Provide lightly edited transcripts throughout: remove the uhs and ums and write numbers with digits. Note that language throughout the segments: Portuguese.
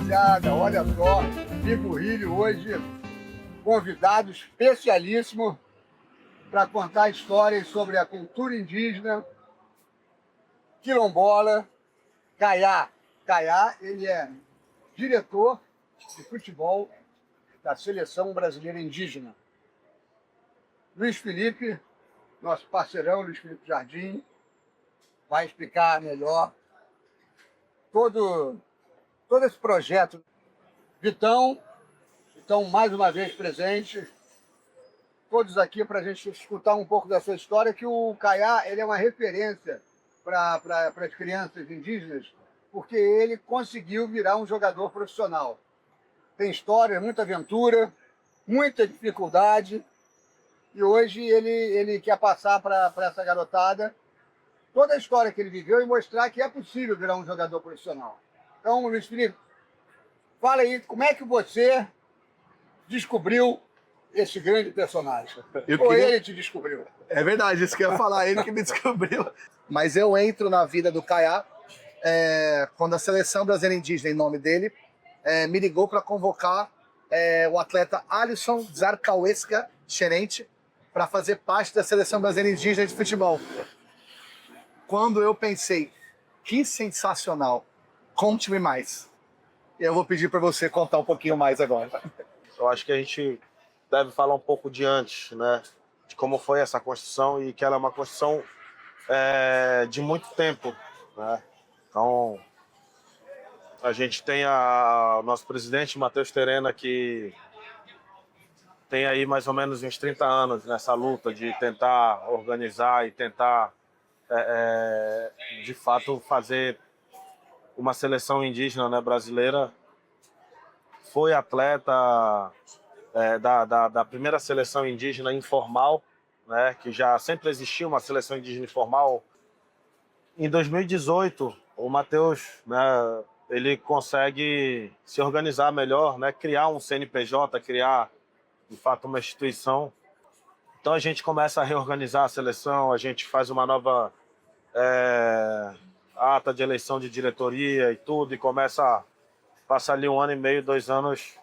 rapaziada, olha só, Vivo Rio hoje, convidado especialíssimo para contar histórias sobre a cultura indígena, quilombola, Kayá. Kayá, ele é diretor de futebol da Seleção Brasileira Indígena. Luiz Felipe, nosso parceirão, Luiz Felipe Jardim, vai explicar melhor todo esse projeto. Vitão, mais uma vez presente, todos aqui para a gente escutar um pouco da sua história, que o Kayá ele é uma referência para as crianças indígenas, porque ele conseguiu virar um jogador profissional. Tem história, muita aventura, muita dificuldade, e hoje ele quer passar para essa garotada toda a história que ele viveu e mostrar que é possível virar um jogador profissional. Então, Luiz Felipe, fala aí, como é que você descobriu esse grande personagem? Ou ele te descobriu? É verdade, isso que eu ia falar, ele que me descobriu. Mas eu entro na vida do Kayá quando a Seleção Brasileira Indígena, em nome dele, me ligou para convocar o atleta Alisson Zarkauesca Xerente para fazer parte da Seleção Brasileira Indígena de futebol. Quando eu pensei, que sensacional, conte-me mais. Eu vou pedir para você contar um pouquinho mais agora. Eu acho que a gente deve falar um pouco de antes, né? De como foi essa construção e que ela é uma construção de muito tempo, né? Então, a gente tem o nosso presidente, Matheus Terena, que tem aí mais ou menos uns 30 anos nessa luta de tentar organizar e tentar, de fato, fazer uma seleção indígena, né, brasileira. Foi atleta da primeira seleção indígena informal, né, que já sempre existia uma seleção indígena informal. Em 2018, o Matheus, né, ele consegue se organizar melhor, né, criar um CNPJ, criar, de fato, uma instituição. Então a gente começa a reorganizar a seleção, a gente faz uma nova ata de eleição de diretoria e tudo, e começa a passar ali 1 ano e meio, 2 anos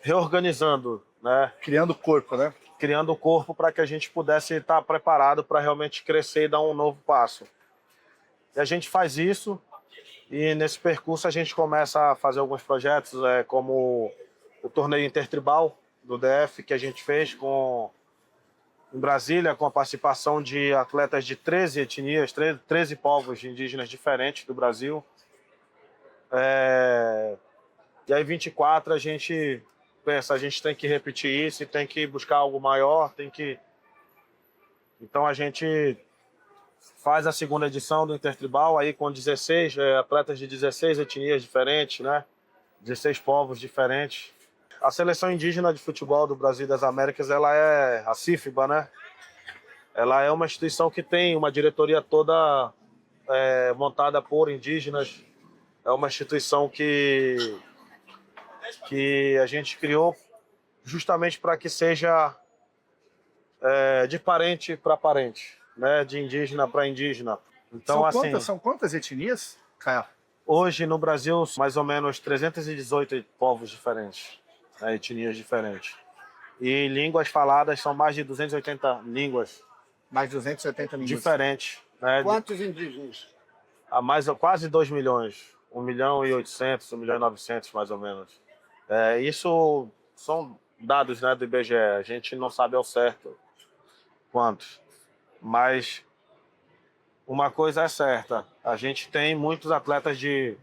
reorganizando, né? Criando corpo, né? Criando o corpo para que a gente pudesse estar preparado para realmente crescer e dar um novo passo. E a gente faz isso, e nesse percurso a gente começa a fazer alguns projetos, como o torneio intertribal do DF, que a gente fez em Brasília, com a participação de atletas de 13 etnias, 13 povos indígenas diferentes do Brasil. E aí 24 a gente pensa, a gente tem que repetir isso e tem que buscar algo maior, Então a gente faz a segunda edição do Intertribal aí com 16 atletas de 16 etnias diferentes, né? 16 povos diferentes. A Seleção Indígena de Futebol do Brasil e das Américas, ela é a CIFBA, né? Ela é uma instituição que tem uma diretoria toda montada por indígenas. É uma instituição que a gente criou justamente para que seja de parente para parente, né? De indígena para indígena. Então, São quantas etnias, Kayá? Hoje no Brasil, mais ou menos 318 povos diferentes, né? Etnias diferentes. E línguas faladas são mais de 280 línguas. Mais de 280 línguas. Diferentes. Né? Quantos indígenas? Quase 2 milhões. 1.800.000, 1.900.000 mais ou menos. Isso são dados, né, do IBGE. A gente não sabe ao certo quantos. Mas uma coisa é certa. A gente tem muitos atletas de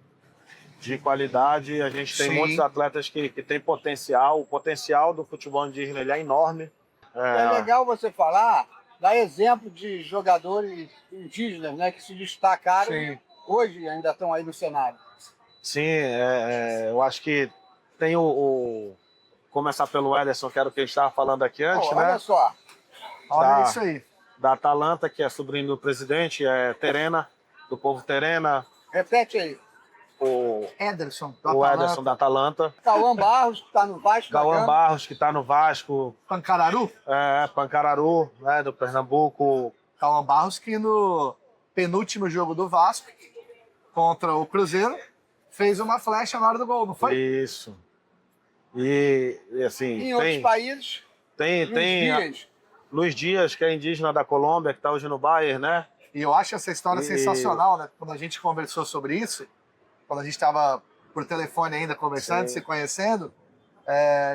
qualidade. A gente tem Sim. muitos atletas que têm potencial. O potencial do futebol indígena ele é enorme. É legal você falar, dar exemplo de jogadores indígenas, né, que se destacaram. Sim. Hoje ainda estão aí no cenário. Sim, eu acho que tem começar pelo Ederson, que era o que a gente estava falando aqui antes, né? Olha só. Olha isso aí. Da Atalanta, que é sobrinho do presidente, Terena, do povo Terena. Repete aí. O Ederson Ederson da Atalanta. Cauã Barros, que está no Vasco. Cauã Barros, que está no Vasco. Pancararu? Pancararu, né, do Pernambuco. Cauã Barros, que no penúltimo jogo do Vasco, contra o Cruzeiro, fez uma flecha na hora do gol, não foi? Isso. E assim, Em outros países, tem Luiz Dias, que é indígena da Colômbia, que está hoje no Bayern, né? E eu acho essa história sensacional, né? Quando a gente conversou sobre isso, quando a gente estava por telefone ainda conversando, Sim. se conhecendo,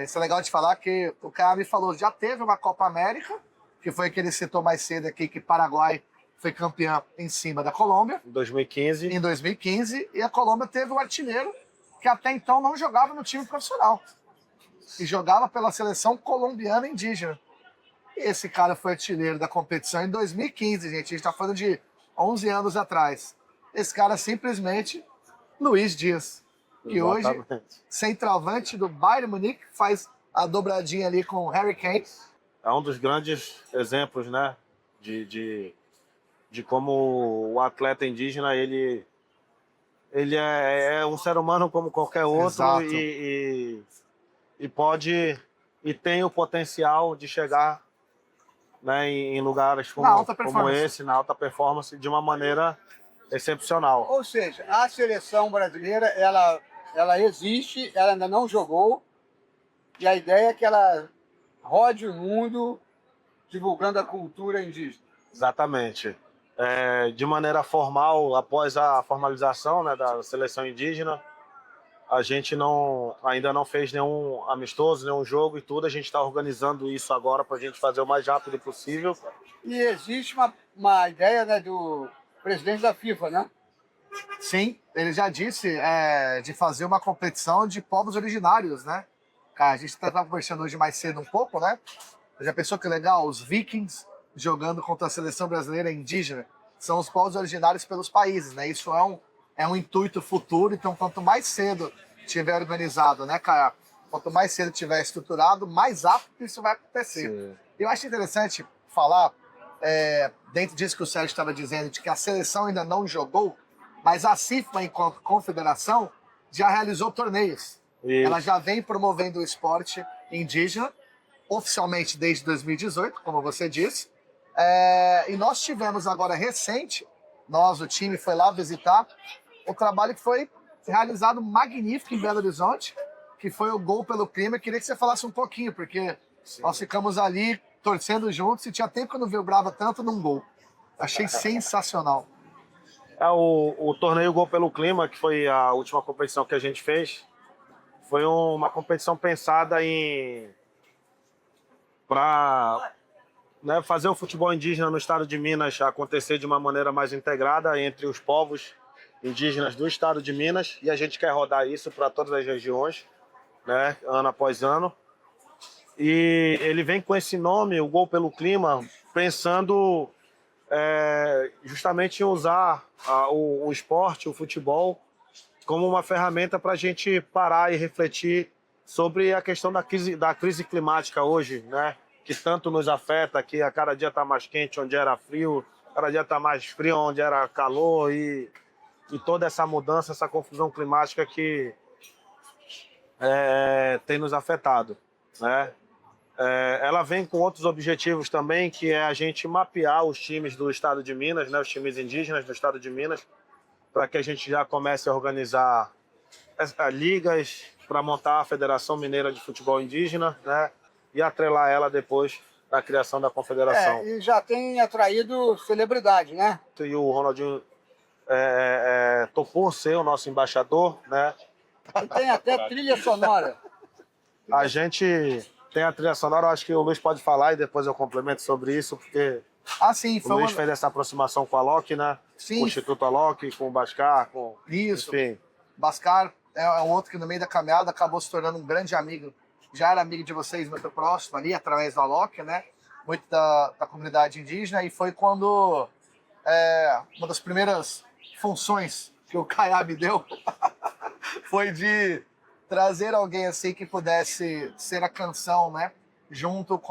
isso é legal de falar que o cara me falou, já teve uma Copa América, que foi que ele citou mais cedo aqui, que Paraguai foi campeão em cima da Colômbia. Em 2015. Em 2015, e a Colômbia teve um artilheiro que até então não jogava no time profissional. E jogava pela seleção colombiana indígena. E esse cara foi artilheiro da competição em 2015, gente. A gente está falando de 11 anos atrás. Esse cara simplesmente, Luiz Dias. Que hoje, centroavante do Bayern Munique, faz a dobradinha ali com o Harry Kane. É um dos grandes exemplos, né? De como o atleta indígena, ele é um ser humano como qualquer outro. Exato. E pode e tem o potencial de chegar, né, em lugares como esse, na alta performance, de uma maneira excepcional. Ou seja, a seleção brasileira, ela existe, ela ainda não jogou, e a ideia é que ela rode o mundo divulgando a cultura indígena. Exatamente. De maneira formal, após a formalização, né, da seleção indígena, a gente ainda não fez nenhum amistoso, nenhum jogo e tudo. A gente está organizando isso agora para a gente fazer o mais rápido possível. E existe uma ideia, né, do presidente da FIFA, né? Sim, ele já disse de fazer uma competição de povos originários, né? Cara, a gente estava conversando hoje mais cedo um pouco, né? Já pensou que legal? Os Vikings jogando contra a seleção brasileira indígena. São os povos originários pelos países, né? Isso é um intuito futuro, então quanto mais cedo tiver organizado, né, cara? Quanto mais cedo tiver estruturado, mais rápido isso vai acontecer. Sim. Eu acho interessante falar, dentro disso que o Sérgio estava dizendo, de que a seleção ainda não jogou, mas a CIFMA, enquanto confederação, já realizou torneios. Isso. Ela já vem promovendo o esporte indígena, oficialmente desde 2018, como você disse. E nós tivemos agora recente, o time foi lá visitar, o trabalho que foi realizado magnífico em Belo Horizonte, que foi o Gol pelo Clima. Eu queria que você falasse um pouquinho, porque nós ficamos ali torcendo juntos e tinha tempo que eu não vi o Brava tanto num gol. Achei sensacional. O torneio Gol pelo Clima, que foi a última competição que a gente fez, foi uma competição pensada para fazer o futebol indígena no estado de Minas acontecer de uma maneira mais integrada entre os povos indígenas do estado de Minas, e a gente quer rodar isso para todas as regiões, né, ano após ano. E ele vem com esse nome, o Gol pelo Clima, pensando justamente em usar o esporte, o futebol, como uma ferramenta para a gente parar e refletir sobre a questão da crise climática hoje, né? Que tanto nos afeta, que a cada dia está mais quente onde era frio, cada dia está mais frio onde era calor, e toda essa mudança, essa confusão climática que tem nos afetado, né? Ela vem com outros objetivos também, que é a gente mapear os times do estado de Minas, né? Os times indígenas do estado de Minas, para que a gente já comece a organizar ligas para montar a Federação Mineira de Futebol Indígena, né? E atrelar ela depois na criação da confederação. E já tem atraído celebridade, né? E o Ronaldinho topou ser o nosso embaixador, né? E tem até trilha sonora. A gente tem a trilha sonora, acho que o Luiz pode falar e depois eu complemento sobre isso, porque Sim, o Luiz fez essa aproximação com a Alok, né? Sim. Com o Instituto Alok, com o Bascar, com... Isso. Enfim. Bascar é um outro que no meio da caminhada acabou se tornando um grande amigo. Já era amigo de vocês muito próximo ali, através do Alok, né? Muito da comunidade indígena. E foi quando uma das primeiras funções que o Kayá me deu foi de trazer alguém assim que pudesse ser a canção, né? Junto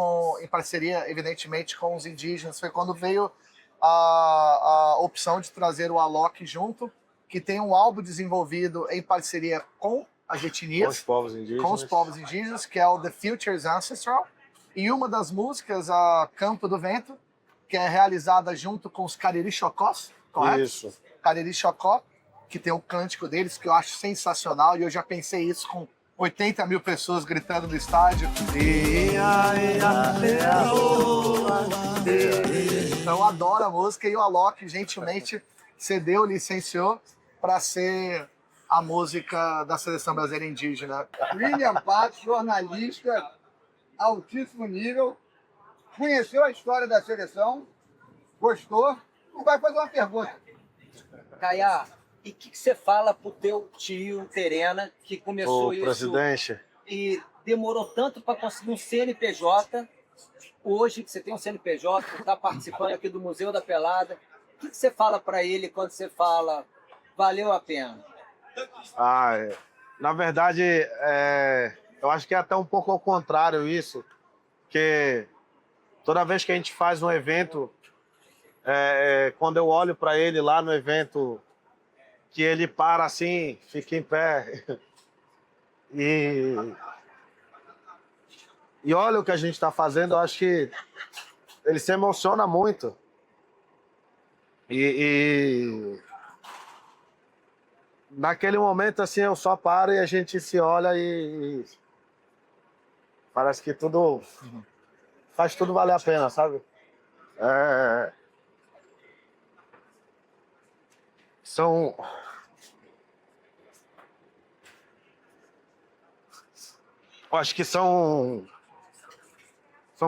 em parceria, evidentemente, com os indígenas. Foi quando veio a opção de trazer o Alok junto, que tem um álbum desenvolvido em parceria com as etnias, com os povos indígenas, que é o The Future's Ancestral, e uma das músicas, a Campo do Vento, que é realizada junto com os Cariri Chocós, correto? Isso. Cariri Chocó, que tem o cântico deles, que eu acho sensacional, e eu já pensei isso com 80 mil pessoas gritando no estádio. Então eu adoro a música e o Alok gentilmente cedeu, licenciou para ser a música da Seleção Brasileira Indígena. William Pato, jornalista, altíssimo nível, conheceu a história da seleção, gostou e vai fazer uma pergunta. Caiá, e o que você fala pro teu tio Terena, que começou O isso presidente. e demorou tanto para conseguir um CNPJ, hoje que você tem um CNPJ, está participando aqui do Museu da Pelada, o que você fala para ele quando você fala valeu a pena? Na verdade, eu acho que é até um pouco ao contrário isso, porque toda vez que a gente faz um evento, quando eu olho para ele lá no evento, que ele para assim, fica em pé e olha o que a gente está fazendo, eu acho que ele se emociona muito. E naquele momento, assim, eu só paro e a gente se olha e parece que tudo faz tudo valer a pena, sabe? Eu acho que são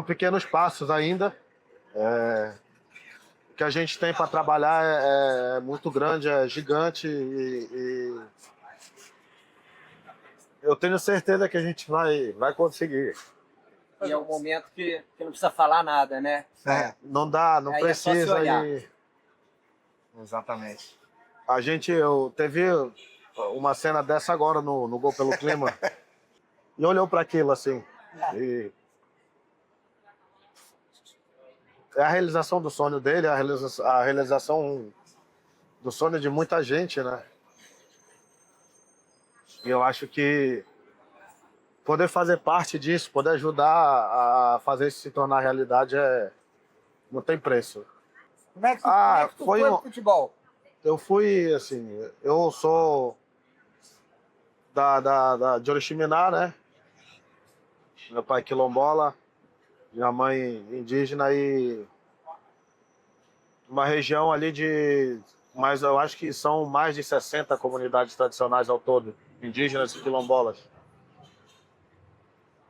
pequenos passos ainda. O que a gente tem para trabalhar é muito grande, é gigante e eu tenho certeza que a gente vai conseguir. E é um momento que não precisa falar nada, né? Não dá, não Aí é só se precisa. olhar. Exatamente. Eu teve uma cena dessa agora no Gol pelo Clima e olhou para aquilo assim. E é a realização do sonho dele, a realização do sonho de muita gente, né? E eu acho que poder fazer parte disso, poder ajudar a fazer isso se tornar realidade não tem preço. Como é que tu foi pro futebol? Eu fui, assim, eu sou de Oriximiná, né? Meu pai é quilombola, minha mãe indígena e uma região ali mas eu acho que são mais de 60 comunidades tradicionais ao todo, indígenas e quilombolas.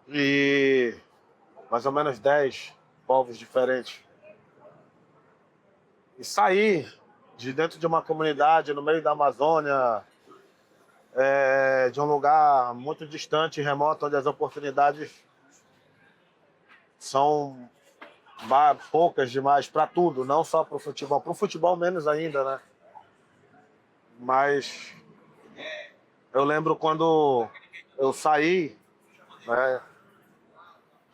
E mais ou menos 10 povos diferentes. E sair de dentro de uma comunidade no meio da Amazônia, de um lugar muito distante e remoto, onde as oportunidades são poucas demais para tudo, não só para o futebol menos ainda, né? Mas eu lembro quando eu saí, né?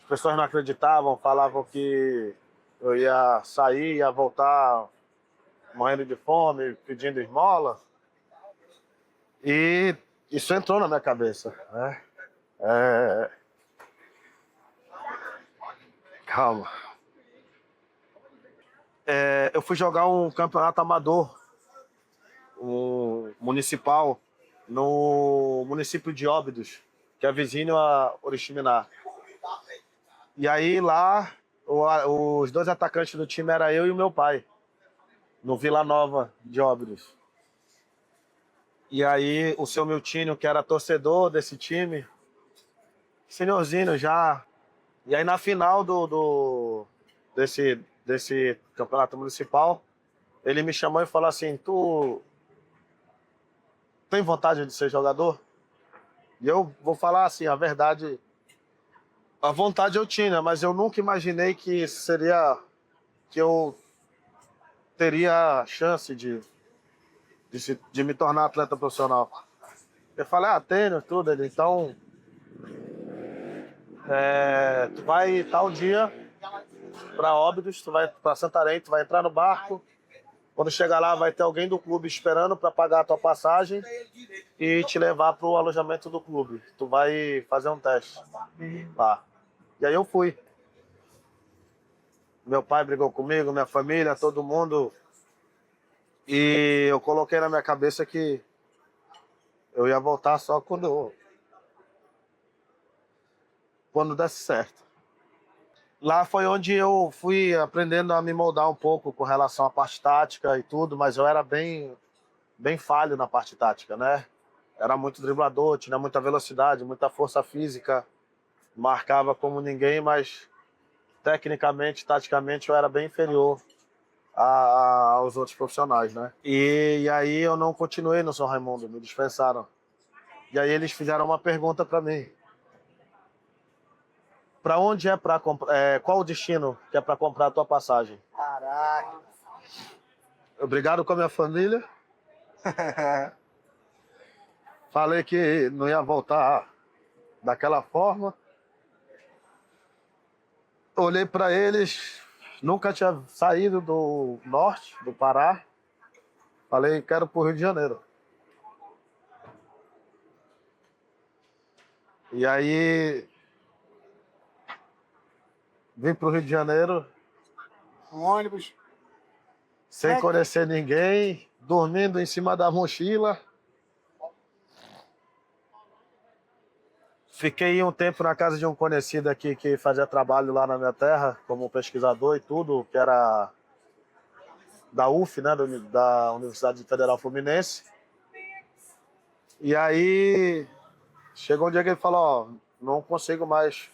As pessoas não acreditavam, falavam que eu ia sair, ia voltar morrendo de fome, pedindo esmola. E isso entrou na minha cabeça, né? Calma. Eu fui jogar um campeonato amador, um municipal, no município de Óbidos, que é vizinho a Oriximiná. E aí lá, os dois atacantes do time eram eu e o meu pai, no Vila Nova de Óbidos. E aí o seu Miltinho, que era torcedor desse time, senhorzinho já. E aí na final desse campeonato municipal, ele me chamou e falou assim: tu tem vontade de ser jogador? E eu vou falar assim, a verdade, a vontade eu tinha, mas eu nunca imaginei que eu teria a chance de me tornar atleta profissional. Eu falei, tênis, tudo. Ele, então, tu vai tal dia para Óbidos, tu vai para Santarém, tu vai entrar no barco. Quando chegar lá, vai ter alguém do clube esperando para pagar a tua passagem e te levar para o alojamento do clube. Tu vai fazer um teste. Tá. E aí eu fui. Meu pai brigou comigo, minha família, todo mundo E eu coloquei na minha cabeça que eu ia voltar só quando desse certo. Lá foi onde eu fui aprendendo a me moldar um pouco com relação à parte tática e tudo, mas eu era bem falho na parte tática, né? Era muito driblador, tinha muita velocidade, muita força física, marcava como ninguém, mas tecnicamente, taticamente, eu era bem inferior aos outros profissionais, né? E aí eu não continuei no São Raimundo, me dispensaram. E aí eles fizeram uma pergunta para mim. Para onde é para comprar? Qual o destino que é para comprar a tua passagem? Caraca. Obrigado com a minha família. Falei que não ia voltar daquela forma. Olhei para eles, nunca tinha saído do norte, do Pará. Falei, quero pro Rio de Janeiro. E aí vim pro Rio de Janeiro Um ônibus. sem conhecer ninguém, dormindo em cima da mochila. Fiquei um tempo na casa de um conhecido aqui que fazia trabalho lá na minha terra, como pesquisador e tudo, que era da UF, né, da Universidade Federal Fluminense. E aí chegou um dia que ele falou, ó, não consigo mais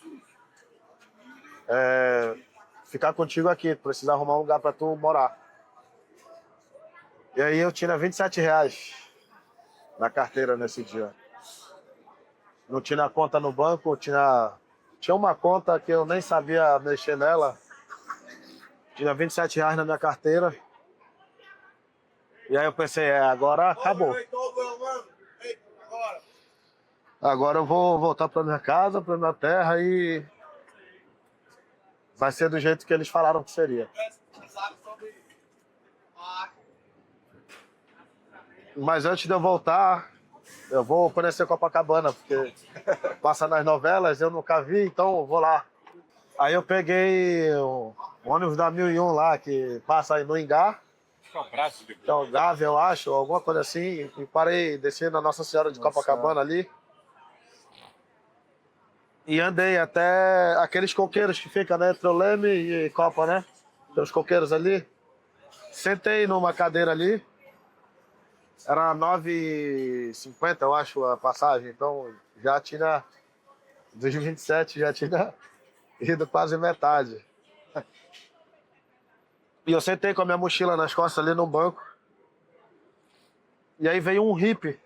ficar contigo aqui, precisa arrumar um lugar para tu morar. E aí eu tinha R$ 27 na carteira nesse dia. Não tinha conta no banco, tinha uma conta que eu nem sabia mexer nela. Tinha R$ 27 na minha carteira. E aí eu pensei, agora acabou. Agora eu vou voltar para minha casa, para minha terra e vai ser do jeito que eles falaram que seria. Mas antes de eu voltar, eu vou conhecer Copacabana, porque passa nas novelas, eu nunca vi, então eu vou lá. Aí eu peguei o ônibus da 1001 lá, que passa aí no Ingá. Que é o Gávea, eu acho, alguma coisa assim. E parei, desci na Nossa Senhora de Copacabana ali. E andei até aqueles coqueiros que ficam, né, entre o Leme e Copa, né? Tem os coqueiros ali. Sentei numa cadeira ali. Era 9,50, eu acho, a passagem. Então já tinha, dos 27, já tinha ido quase metade. E eu sentei com a minha mochila nas costas ali no banco. E aí veio um hippie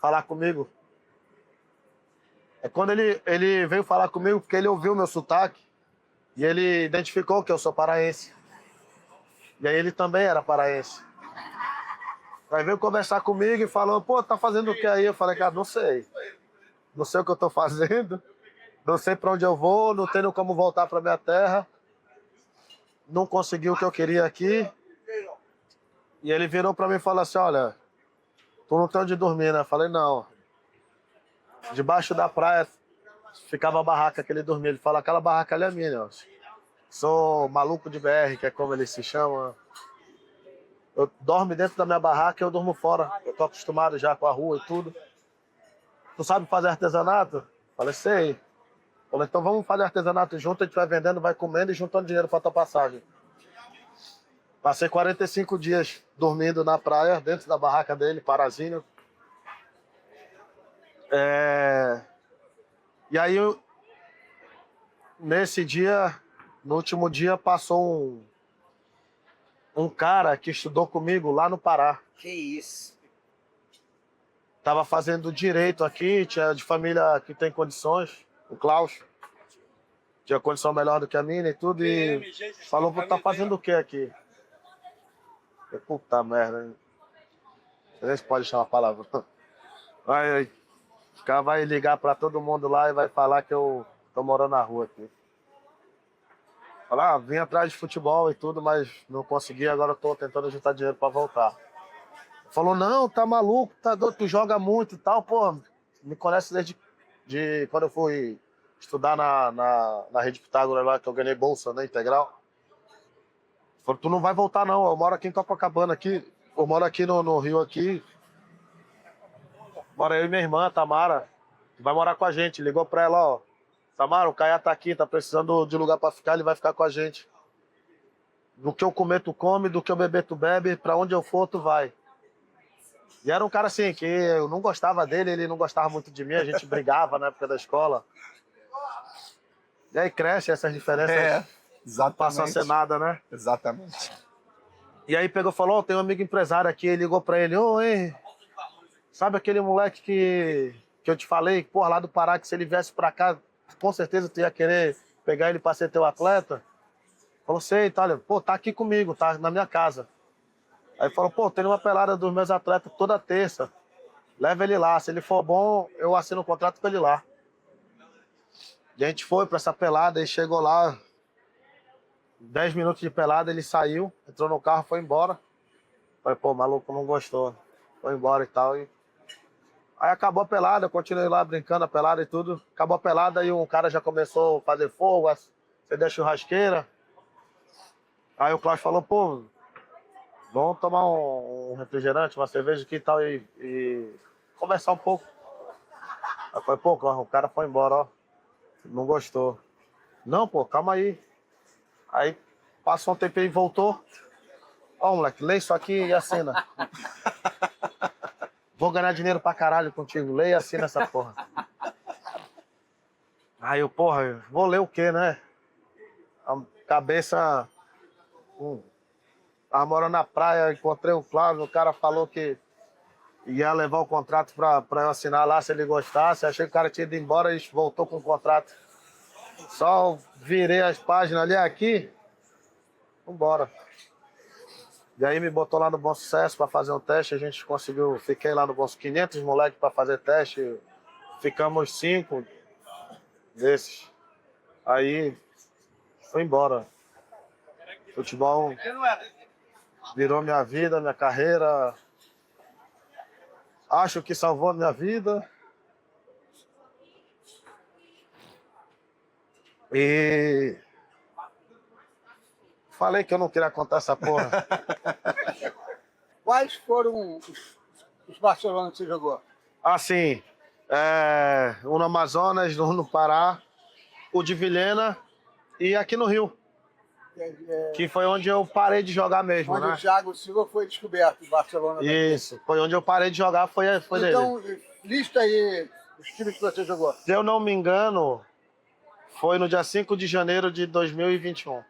falar comigo. É quando ele veio falar comigo porque ele ouviu meu sotaque e ele identificou que eu sou paraense. E aí ele também era paraense. Aí veio conversar comigo e falou, pô, tá fazendo o que aí? Eu falei, cara, não sei. Não sei o que eu tô fazendo. Não sei pra onde eu vou, não tenho como voltar pra minha terra. Não consegui o que eu queria aqui. E ele virou pra mim e falou assim, olha, tu não tem onde dormir, né? Eu falei, não. Debaixo da praia ficava a barraca que ele dormia. Ele falou, aquela barraca ali é minha, ó. Sou maluco de BR, que é como ele se chama. Eu dormo dentro da minha barraca e eu durmo fora. Eu tô acostumado já com a rua e tudo. Tu sabe fazer artesanato? Falei, sei. Falei, então vamos fazer artesanato junto, a gente vai vendendo, vai comendo e juntando dinheiro pra tua passagem. Passei 45 dias dormindo na praia, dentro da barraca dele, parazinho. E aí, nesse dia, no último dia, passou um cara que estudou comigo lá no Pará. Que isso. Tava fazendo direito aqui, tinha de família que tem condições, o Klaus. Tinha condição melhor do que a minha e tudo, e falou, tá fazendo o que aqui? Eu, puta merda, hein? Não sei se pode chamar a palavra. O cara vai ligar pra todo mundo lá e vai falar que eu tô morando na rua aqui. Falar, vim atrás de futebol e tudo, mas não consegui, agora eu tô tentando juntar dinheiro pra voltar. Falou, não, tá maluco, tá doido, tu joga muito e tal, pô, me conhece desde quando eu fui estudar na Rede Pitágoras lá, que eu ganhei bolsa, né, integral. Falou, tu não vai voltar não, eu moro aqui em Copacabana, aqui, Eu moro aqui no Rio, aqui. Mora eu e minha irmã, Tamara. Vai morar com a gente. Ligou pra ela, ó. Tamara, o Caia tá aqui, tá precisando de lugar pra ficar, ele vai ficar com a gente. Do que eu comer, tu come, do que eu beber, tu bebe, pra onde eu for, tu vai. E era um cara assim, que eu não gostava dele, ele não gostava muito de mim, a gente brigava na época da escola. E aí cresce essas diferenças, exatamente. passam a ser nada, né? Exatamente. E aí pegou e falou, tem um amigo empresário aqui, ele ligou pra ele, ô, Henry, sabe aquele moleque que eu te falei, porra, lá do Pará, que se ele viesse pra cá, com certeza tu ia querer pegar ele pra ser teu atleta? Falou, sei, tá, pô, tá aqui comigo, tá na minha casa. Aí falou, pô, tem uma pelada dos meus atletas toda terça. Leva ele lá, se ele for bom, eu assino um contrato com ele lá. E a gente foi pra essa pelada, e chegou lá, 10 minutos de pelada, ele saiu, entrou no carro, foi embora. Falei, pô, o maluco não gostou. Foi embora e tal. Aí acabou a pelada, eu continuei lá brincando a pelada e tudo. Acabou a pelada e um cara já começou a fazer fogo, acender a churrasqueira. Aí o Cláudio falou, pô, vamos tomar um refrigerante, uma cerveja aqui e tal, e conversar um pouco. Aí eu falei, pô, Cláudio, o cara foi embora, ó. Não gostou. Não, pô, calma aí. Aí passou um tempo e voltou. Ó, moleque, lê isso aqui e assina. Vou ganhar dinheiro pra caralho contigo. Lê e assina essa porra. Aí eu, porra, vou ler o quê, né? A cabeça... Tava morando na praia, encontrei o Flávio, o cara falou que ia levar o contrato pra eu assinar lá se ele gostasse. Achei que o cara tinha ido embora e voltou com o contrato. Só virei as páginas ali, aqui, vambora. E aí me botou lá no Bom Sucesso pra fazer um teste, a gente conseguiu, fiquei lá no Bom 500 moleques pra fazer teste, ficamos 5 desses. Aí fui embora. Futebol virou minha vida, minha carreira. Acho que salvou a minha vida. E falei que eu não queria contar essa porra. Quais foram os Barcelona que você jogou? Assim, um no Amazonas, no Pará, o de Vilhena e aqui no Rio. Que foi onde eu parei de jogar mesmo, Onde né? o Thiago Silva foi descoberto, o Barcelona. Isso, foi onde eu parei de jogar, foi dele. Então, lista aí os times que você jogou. Se eu não me engano, foi no dia 5 de janeiro de 2021.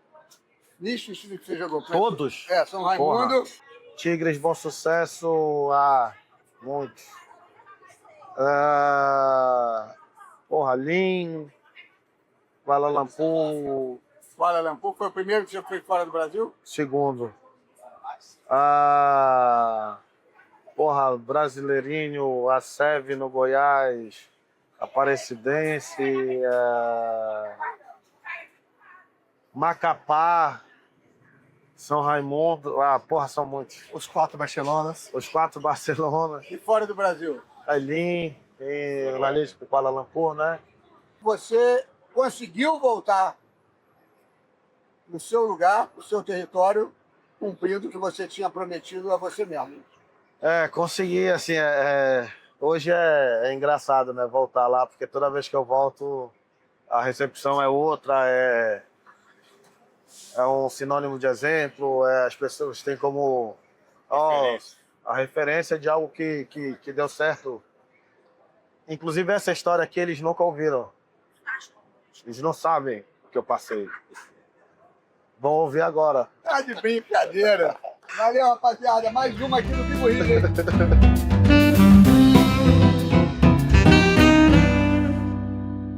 Lista os times que você jogou. Todos? São Raimundo. Porra. Tigres, Bom Sucesso, muitos. Porra, Lin, Kuala Lumpur. Kuala Lumpur foi o primeiro que você foi fora do Brasil? Segundo. Porra, Brasileirinho, a Seve no Goiás, Aparecidense, Macapá, São Raimundo. Porra, são muitos. Os 4 Barcelonas. Os 4 Barcelonas. E fora do Brasil? Aileen, tem na lista do Kuala Lumpur, né? Você conseguiu voltar no seu lugar, no seu território, cumprindo o que você tinha prometido a você mesmo. Consegui, assim, hoje é engraçado, né, voltar lá, porque toda vez que eu volto, a recepção é outra, é um sinônimo de exemplo, as pessoas têm como a referência de algo que deu certo. Inclusive essa história aqui eles nunca ouviram, eles não sabem o que eu passei. Vão ouvir agora. Tá de brincadeira. Valeu, rapaziada. Mais uma aqui no Vivo Rio, hein?